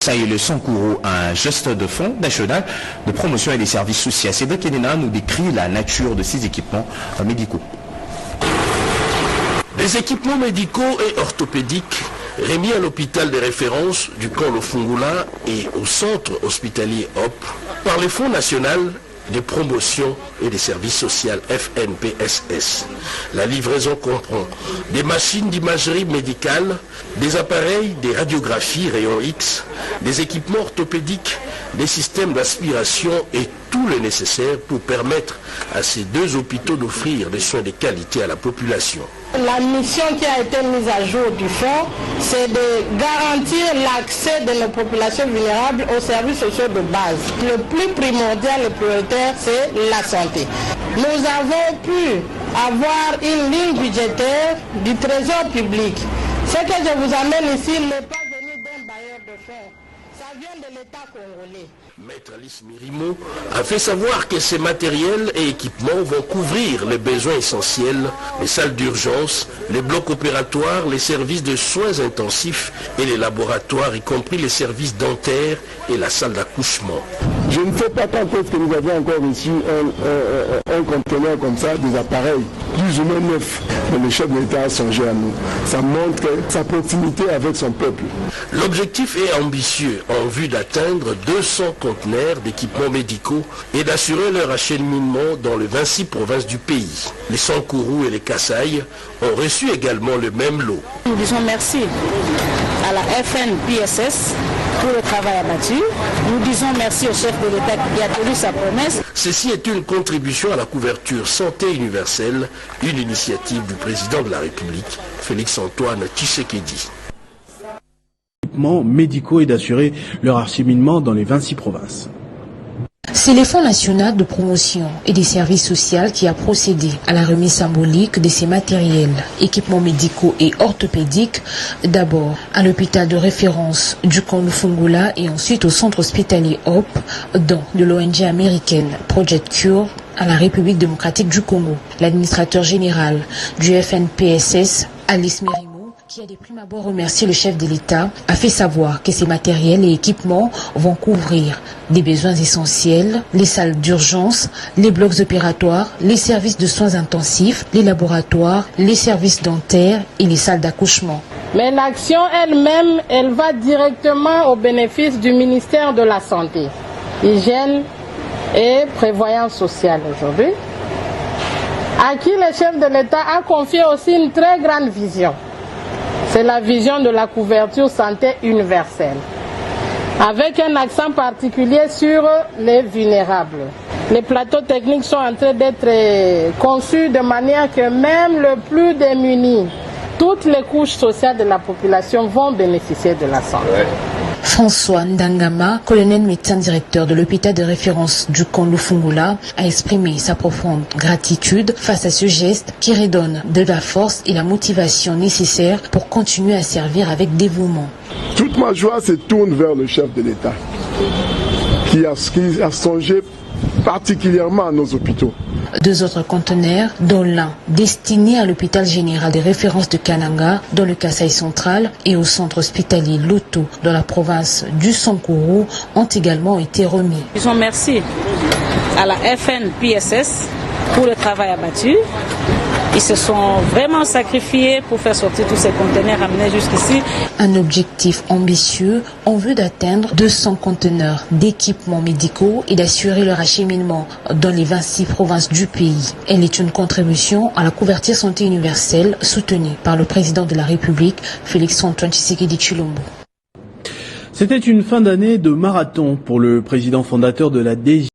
Ça y est, le Sankourou, un geste de fonds national de promotion et des services sociaux. Cédric Kenena nous décrit la nature de ces équipements médicaux. Des équipements médicaux et orthopédiques remis à l'hôpital de référence du camp Lofungula et au centre hospitalier HOP par le Fonds national de promotion et des services sociaux FNPSS. La livraison comprend des machines d'imagerie médicale, des appareils, des radiographies rayons X, des équipements orthopédiques, des systèmes d'aspiration et tout le nécessaire pour permettre à ces deux hôpitaux d'offrir des soins de qualité à la population. La mission qui a été mise à jour du fonds, c'est de garantir l'accès de nos populations vulnérables aux services sociaux de base. Le plus primordial et prioritaire, c'est la santé. Nous avons pu avoir une ligne budgétaire du Trésor public. Ce que je vous amène ici n'est pas venu d'un bailleur de fonds. Ça vient de l'État congolais. Maître Alice Mirimo a fait savoir que ces matériels et équipements vont couvrir les besoins essentiels, les salles d'urgence, les blocs opératoires, les services de soins intensifs et les laboratoires, y compris les services dentaires et la salle d'accouchement. Je ne sais pas quand est-ce que nous avons encore reçu un conteneur comme ça, des appareils plus ou moins neufs. Mais le chef de l'État a songé à nous. Ça montre sa proximité avec son peuple. L'objectif est ambitieux en vue d'atteindre 200 conteneurs d'équipements médicaux et d'assurer leur acheminement dans les 26 provinces du pays. Les Sankourou et les Kasaï ont reçu également le même lot. Nous disons merci à la FNPSS pour le travail abattu. Nous disons merci au chef de l'État qui a tenu sa promesse. Ceci est une contribution à la couverture santé universelle, une initiative du président de la République, Félix-Antoine Tshisekedi. Médicaux et d'assurer leur acheminement dans les 26 provinces. C'est le Fonds national de promotion et des services sociaux qui a procédé à la remise symbolique de ces matériels, équipements médicaux et orthopédiques, d'abord à l'hôpital de référence du camp Lofungula et ensuite au centre hospitalier HOP, dans de l'ONG américaine Project Cure, à la République démocratique du Congo. L'administrateur général du FNPSS, Alice Mirimo, qui a de prime abord remercié le chef de l'État, a fait savoir que ces matériels et équipements vont couvrir des besoins essentiels, les salles d'urgence, les blocs opératoires, les services de soins intensifs, les laboratoires, les services dentaires et les salles d'accouchement. Mais l'action elle-même, elle va directement au bénéfice du ministère de la Santé, Hygiène et Prévoyance sociale aujourd'hui, à qui le chef de l'État a confié aussi une très grande vision. C'est la vision de la couverture santé universelle, avec un accent particulier sur les vulnérables. Les plateaux techniques sont en train d'être conçus de manière que même le plus démuni, toutes les couches sociales de la population vont bénéficier de la santé. François Ndangama, colonel médecin directeur de l'hôpital de référence du camp Lofungula, a exprimé sa profonde gratitude face à ce geste qui redonne de la force et la motivation nécessaire pour continuer à servir avec dévouement. Toute ma joie se tourne vers le chef de l'État qui a songé particulièrement à nos hôpitaux. Deux autres conteneurs, dont l'un destiné à l'hôpital général de référence de Kananga, dans le Kasaï central, et au centre hospitalier Loto, dans la province du Sankourou, ont également été remis. Disons merci à la FNPSS pour le travail abattu. Ils se sont vraiment sacrifiés pour faire sortir tous ces conteneurs amenés jusqu'ici. Un objectif ambitieux en vue d'atteindre 200 conteneurs d'équipements médicaux et d'assurer leur acheminement dans les 26 provinces du pays. Elle est une contribution à la couverture santé universelle soutenue par le président de la République, Félix-Antoine Tshisekedi Tshilombo. C'était une fin d'année de marathon pour le président fondateur de la DG.